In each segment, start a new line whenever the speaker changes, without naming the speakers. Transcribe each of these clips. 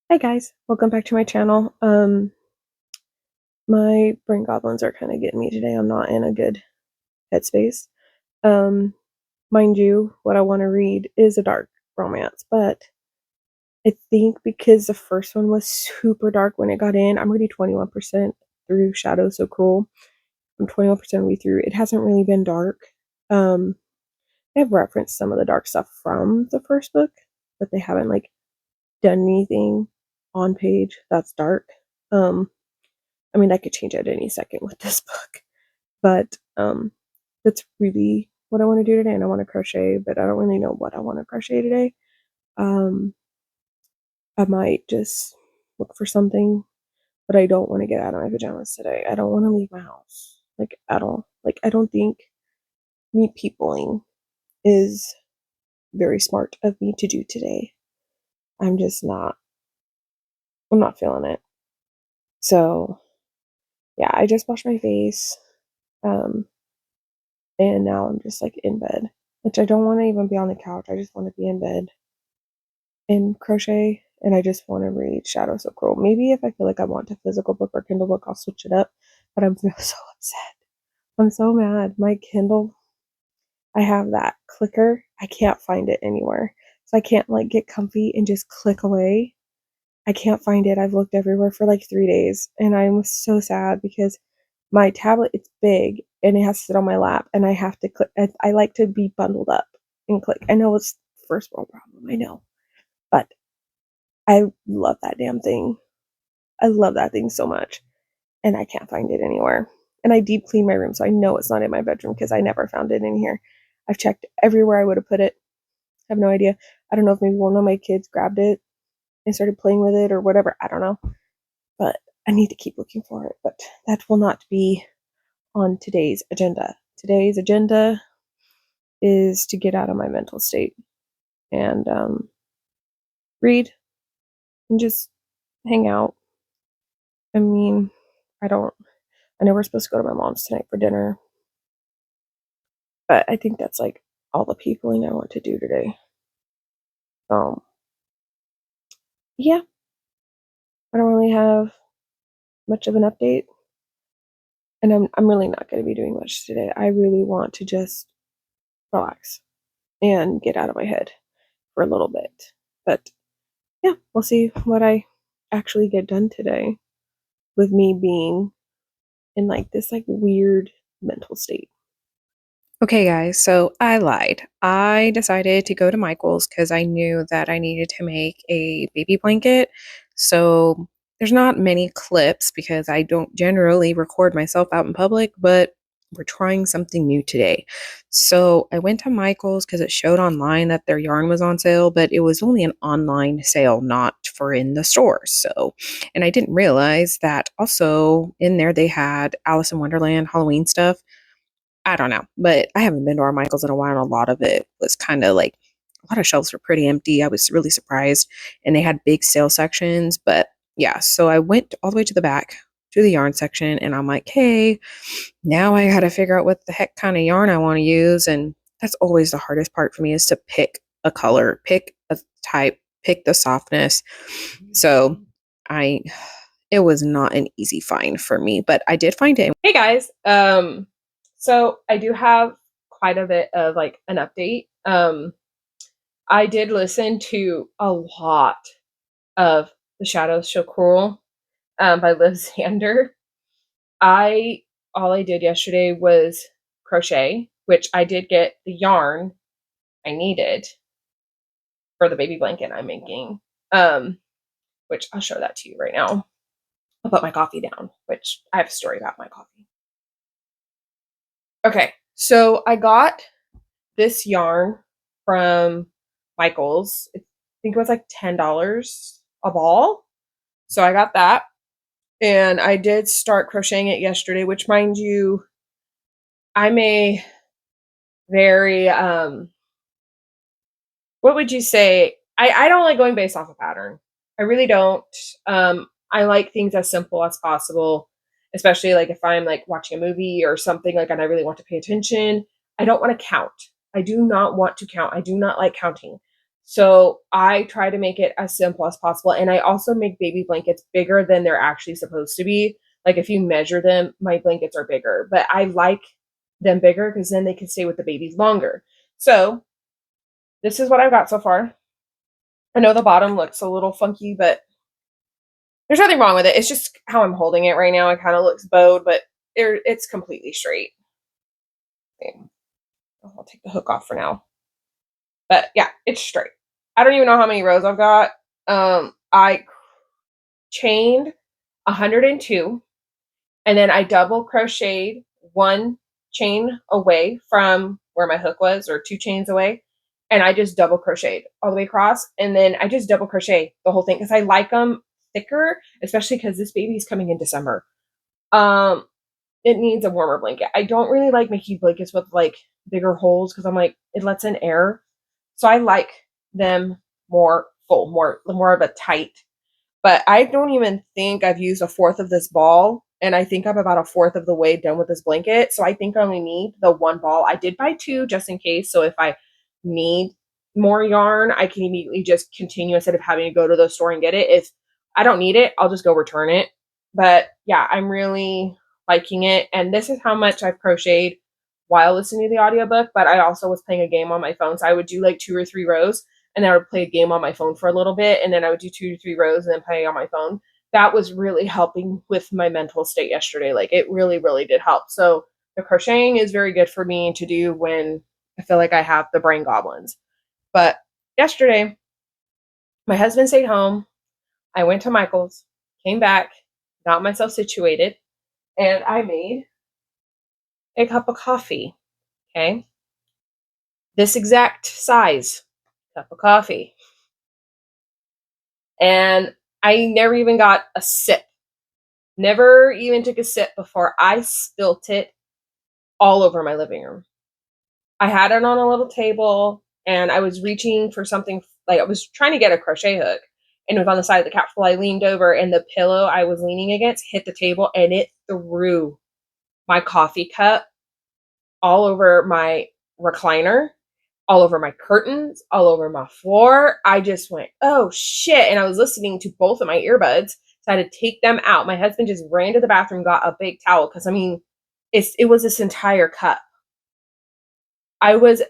Hi guys, welcome back to my channel. My brain goblins are kind of getting me today. I'm not in a good headspace. Um, Mind you, what I want to read is a dark romance, but I think because the first one was super dark when it got in, I'm already 21% through Shadow So Cruel. I'm 21% way through. It hasn't really been dark. Um, I've referenced some of the dark stuff from the first book, but they haven't like done anything on page that's dark. Um, I mean, I could change at any second with this book, but that's really what I want to do today. And I want to crochet, but I don't really know what I want to crochet today. Um, I might just look for something, but I don't want to get out of my pajamas today. I don't want to leave my house like at all. Like, I don't think me peopling is very smart of me to do today. I'm just not, I'm not feeling it. So, yeah, I just washed my face. Um, And now I'm just like in bed, which I don't want to even be on the couch. I just want to be in bed and crochet. And I just want to read Shadow So Cruel. Maybe if I feel like I want a physical book or Kindle book, I'll switch it up. But I'm so upset. I'm so mad. My Kindle, I have that clicker. I can't find it anywhere. So I can't like get comfy and just click away. I can't find it. I've looked everywhere for like 3 days. And I'm so sad because my tablet, it's big and it has to sit on my lap and I have to click. I like to be bundled up and click. I know it's first world problem, I know, but I love that damn thing. I love that thing so much and I can't find it anywhere. And I deep cleaned my room, so I know it's not in my bedroom because I never found it in here. I've checked everywhere I would have put it. I have no idea. I don't know if maybe one of my kids grabbed it and started playing with it or whatever. I don't know, but I need to keep looking for it. But that will not be on today's agenda. Today's agenda is to get out of my mental state and read and just hang out. I mean, I don't, I know we're supposed to go to my mom's tonight for dinner, but I think that's like all the peopling I want to do today. Um, yeah, I don't really have much of an update, and I'm really not going to be doing much today. I really want to just relax and get out of my head for a little bit. But yeah, we'll see what I actually get done today with me being in like this like weird mental state. Okay, guys, so I lied. I decided to go to Michael's because I knew that I needed to make a baby blanket. So there's not many clips because I don't generally record myself out in public, but we're trying something new today. So I went to Michael's because it showed online that their yarn was on sale, but it was only an online sale, not for in the store. So, and I didn't realize that also in there they had Alice in Wonderland Halloween stuff. I don't know, but I haven't been to our Michaels in a while, and a lot of it was kind of like a lot of shelves were pretty empty. I was really surprised, and they had big sale sections. But yeah, so I went all the way to the back to the yarn section, and I'm like, hey, now I got to figure out what the heck kind of yarn I want to use, and that's always the hardest part for me is to pick a color, pick a type, pick the softness. So I, it was not an easy find for me, but I did find it. Hey guys, so I do have quite a bit of like an update. I did listen to a lot of The Shadows So Cruel by Liv Zander. I all I did yesterday was crochet, which I did get the yarn I needed for the baby blanket I'm making. Which I'll show that to you right now. I'll put my coffee down, which I have a story about my coffee. Okay, so I got this yarn from Michael's. I think it was like $10 a ball. So I got that. And I did start crocheting it yesterday, which mind you, I'm a very what would you say? I don't like going based off a pattern. I really don't. I like things as simple as possible, especially like if I'm like watching a movie or something like and I really want to pay attention. I don't want to count. I do not want to count. I do not like counting. So I try to make it as simple as possible. And I also make baby blankets bigger than they're actually supposed to be. Like if you measure them, my blankets are bigger, but I like them bigger because then they can stay with the babies longer. So this is what I've got so far. I know the bottom looks a little funky, but there's nothing wrong with it. It's just how I'm holding it right now. It kind of looks bowed, but it's completely straight. Okay. I'll take the hook off for now. But yeah, it's straight. I don't even know how many rows I've got. I chained 102, and then I double crocheted one chain away from where my hook was, or two chains away, and I just double crocheted all the way across, and then I just double crochet the whole thing because I like them thicker, especially because this baby is coming in December. It needs a warmer blanket. I don't really like making blankets with like bigger holes because I'm like, it lets in air. So I like them more full, more of a tight. But I don't even think I've used a fourth of this ball. And I think I'm about a fourth of the way done with this blanket. So I think I only need the one ball. I did buy two just in case. So if I need more yarn, I can immediately just continue instead of having to go to the store and get it. If I don't need it, I'll just go return it. But yeah, I'm really liking it. And this is how much I've crocheted while listening to the audiobook. But I also was playing a game on my phone. So I would do like 2 or 3 rows and then I would play a game on my phone for a little bit, and then I would do 2 to 3 rows and then play on my phone. That was really helping with my mental state yesterday. Like it really, really did help. So the crocheting is very good for me to do when I feel like I have the brain goblins. But yesterday, my husband stayed home. I went to Michael's, came back, got myself situated, and I made a cup of coffee. Okay. This exact size cup of coffee. And I never even got a sip. Never even took a sip before I spilt it all over my living room. I had it on a little table and I was reaching for something, like I was trying to get a crochet hook, and it was on the side of the couch. Well, I leaned over and the pillow I was leaning against hit the table and it threw my coffee cup all over my recliner, all over my curtains, all over my floor. I just went, oh shit. And I was listening to both of my earbuds. So I had to take them out. My husband just ran to the bathroom, got a big towel. Cause I mean, it was this entire cup. I was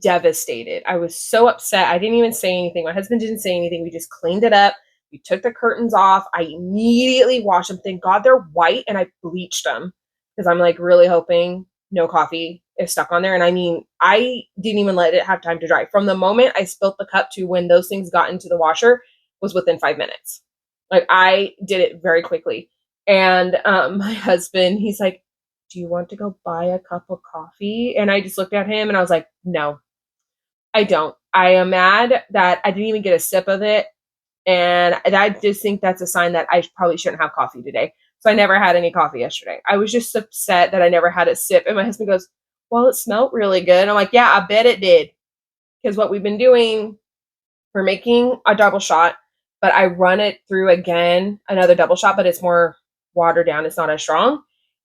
devastated. I was so upset. I didn't even say anything. My husband didn't say anything. We just cleaned it up. We took the curtains off. I immediately washed them. Thank God they're white, and I bleached them because I'm like really hoping no coffee is stuck on there. And I mean, I didn't even let it have time to dry. From the moment I spilt the cup to when those things got into the washer was within 5 minutes. Like I did it very quickly. And my husband, he's like, do you want to go buy a cup of coffee? And I just looked at him and I was like, no, I don't. I am mad that I didn't even get a sip of it. And I just think that's a sign that I probably shouldn't have coffee today. So I never had any coffee yesterday. I was just upset that I never had a sip. And my husband goes, well, it smelled really good. And I'm like, yeah, I bet it did. Because what we've been doing, we're making a double shot, but I run it through again, another double shot, but it's more watered down. It's not as strong.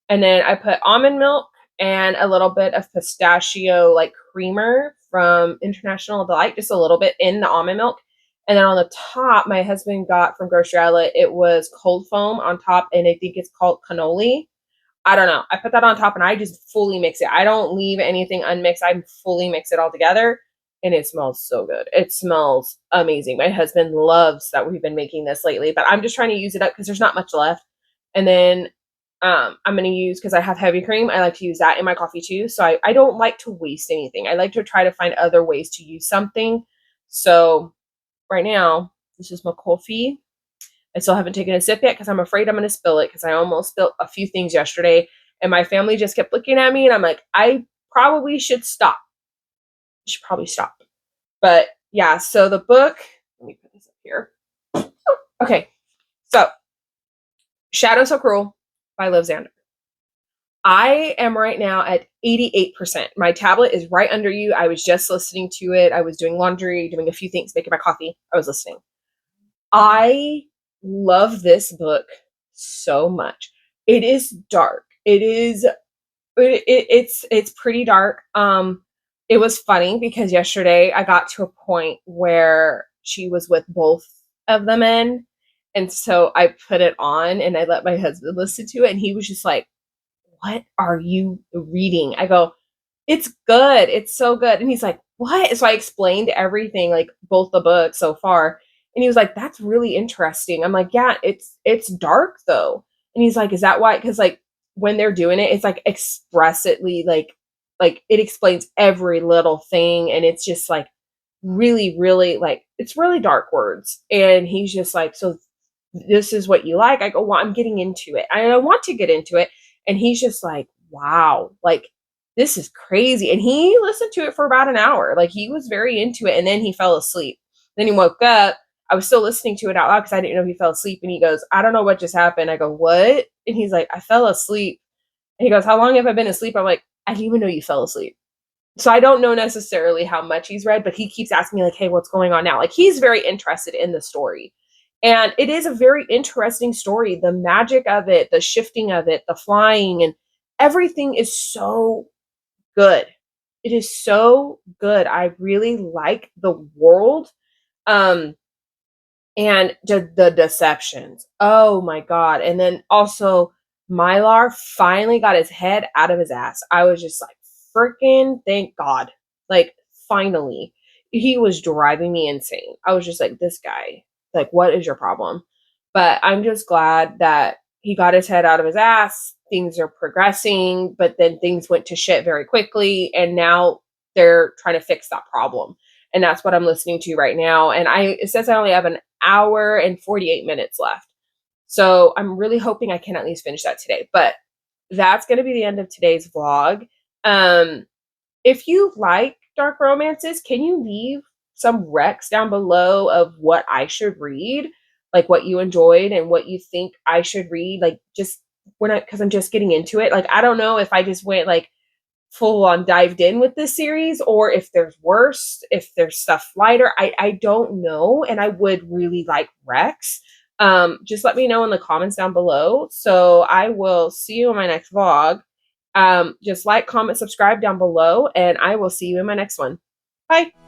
And then I put almond milk and a little bit of pistachio like creamer from International Delight, just a little bit in the almond milk. And then on the top, my husband got from Grocery Outlet, it was cold foam on top, and I think it's called cannoli. I don't know. I put that on top and I just fully mix it. I don't leave anything unmixed. I fully mix it all together, and it smells so good. It smells amazing. My husband loves that we've been making this lately, but I'm just trying to use it up because there's not much left. And then I'm going to use, because I have heavy cream, I like to use that in my coffee too. So I don't like to waste anything. I like to try to find other ways to use something. So right now, this is my coffee. I still haven't taken a sip yet because I'm afraid I'm going to spill it because I almost spilled a few things yesterday. And my family just kept looking at me and I'm like, I probably should stop. I should probably stop. But yeah, so the book, let me put this up here. Okay, so Shadow So Cruel by Liv Zander. I am right now at 88%. My tablet is right under you. I was just listening to it. I was doing laundry, doing a few things, making my coffee. I was listening. I love this book so much. It is dark. It's pretty dark. it was funny because yesterday I got to a point where she was with both of them in. And so I put it on and I let my husband listen to it. And he was just like, what are you reading? I go, it's good. It's so good. And he's like, what? So I explained everything, like both the books so far. And he was like, that's really interesting. I'm like, yeah, it's dark though. And he's like, is that why? Because like when they're doing it, it's like expressly like it explains every little thing. And it's just like really, really like it's really dark words. And he's just like, so this is what you like? I go, well, I'm getting into it. I want to get into it. And he's just like, wow, like this is crazy. And he listened to it for about an hour. Like he was very into it. And then he fell asleep. Then he woke up. I was still listening to it out loud because I didn't know he fell asleep. And he goes, I don't know what just happened. I go, what? And he's like, I fell asleep. And he goes, how long have I been asleep? I'm like, I didn't even know you fell asleep. So I don't know necessarily how much he's read, but he keeps asking me like, hey, what's going on now? Like he's very interested in the story. And it is a very interesting story. The magic of it, the shifting of it, the flying, and everything is so good. It is so good. I really like the world. Um, and the deceptions. Oh my God. And then also Mylar finally got his head out of his ass. I was just like, freaking thank God. Like, finally. He was driving me insane. I was just like, this guy, like, what is your problem? But I'm just glad that he got his head out of his ass. Things are progressing, but then things went to shit very quickly. And now they're trying to fix that problem. And that's what I'm listening to right now. And it says I only have an hour and 48 minutes left. So I'm really hoping I can at least finish that today. But that's going to be the end of today's vlog. If you like dark romances, can you leave some recs down below of what I should read? Like what you enjoyed and what you think I should read? Like just because I'm just getting into it. Like, I don't know if I just went like full on dived in with this series or if there's worse, if there's stuff lighter. I don't know. And I would really like recs. Just let me know in the comments down below. So I will see you in my next vlog. Just like, comment, subscribe down below, and I will see you in my next one. Bye.